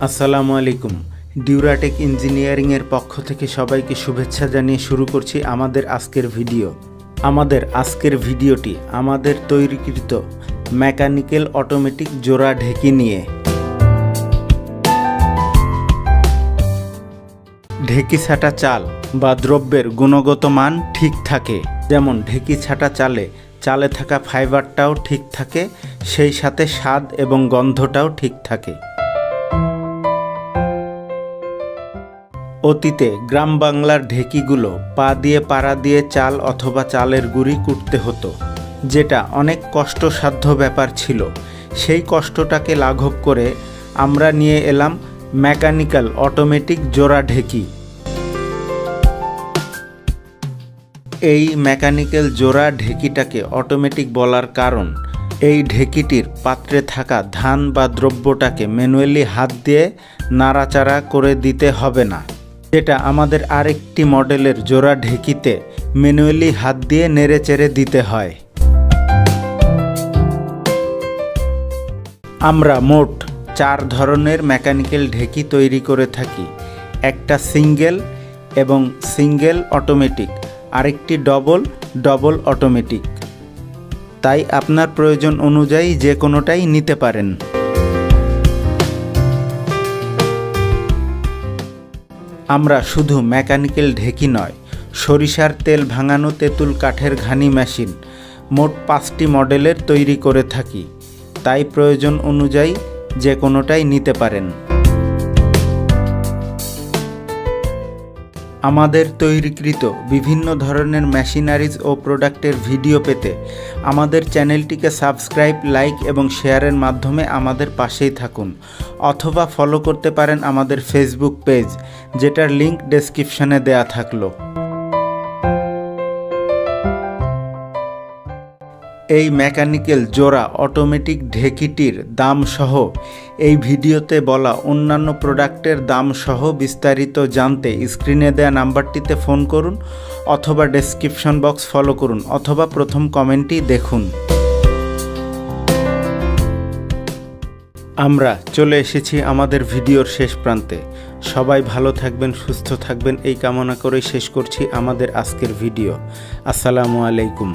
আসসালামু আলাইকুম। ডিউরাটেক ইঞ্জিনিয়ারিং এর পক্ষ থেকে সবাইকে শুভেচ্ছা জানিয়ে শুরু করছি আমাদের আজকের ভিডিও। আমাদের আজকের ভিডিওটি আমাদের তৈরিকৃত মেকানিক্যাল অটোমেটিক জোড়া ঢেকি নিয়ে। ঢেকি ছাটা চাল বা দ্রব্যের গুণগত মান ঠিক থাকে, যেমন ঢেকি ছাটা চালে থাকা ফাইবারটাও ঠিক থাকে, সেই সাথে স্বাদ এবং গন্ধটাও ঠিক থাকে। অতীতে গ্রাম বাংলার ঢেকিগুলো পা দিয়ে পাড়া দিয়ে চাল অথবা চালের গুঁড়ি কুটতে হতো, যেটা অনেক কষ্টসাধ্য ব্যাপার ছিল। সেই কষ্টটাকে লাঘব করে আমরা নিয়ে এলাম মেকানিক্যাল অটোমেটিক জোড়া ঢেকি। এই মেকানিক্যাল জোড়া ঢেকিটাকে অটোমেটিক বলার কারণ, এই ঢেকিটির পাত্রে থাকা ধান বা দ্রব্যটাকে ম্যানুয়ালি হাত দিয়ে নাড়াচাড়া করে দিতে হবে না, যেটা আমাদের আরেকটি মডেলের জোড়া ঢেকিতে ম্যানুয়ালি হাত দিয়ে নেড়েচেড়ে দিতে হয়। আমরা মোট 4 ধরনের মেকানিক্যাল ঢেকি তৈরি করে থাকি। একটা সিঙ্গেল অটোমেটিক, আরেকটি ডবল অটোমেটিক। তাই আপনার প্রয়োজন অনুযায়ী যে কোনোটাই নিতে পারেন। আমরা শুধু মেকানিক্যাল ঢেকি নয়, সরিষার তেল ভাঙানো তেঁতুল কাঠের ঘানি মেশিন মোট 5টি মডেলের তৈরি করে থাকি। তাই প্রয়োজন অনুযায়ী যে কোনোটাই নিতে পারেন। আমাদের তৈরিকৃত বিভিন্ন ধরনের মেশিনারিজ ও প্রোডাক্টের ভিডিও পেতে আমাদের চ্যানেলটিকে সাবস্ক্রাইব, লাইক এবং শেয়ারের মাধ্যমে আমাদের পাশেই থাকুন, অথবা ফলো করতে পারেন আমাদের ফেসবুক পেজ, যেটার লিংক ডেসক্রিপশনে দেয়া থাকলো। এই মেকানিক্যাল জোড়া অটোমেটিক ঢেকিটির দাম সহ এই ভিডিওতে বলা অন্যান্য প্রোডাক্টের দাম সহ বিস্তারিত জানতে স্ক্রিনে দেয়া নাম্বারটিতে ফোন করুন, অথবা ডেসক্রিপশন বক্স ফলো করুন, অথবা প্রথম কমেন্টই দেখুন। আমরা চলে এসেছি আমাদের ভিডিওর শেষ প্রান্তে। সবাই ভালো থাকবেন, সুস্থ থাকবেন এই কামনা করে শেষ করছি আমাদের আজকের ভিডিও। আসসালামু আলাইকুম।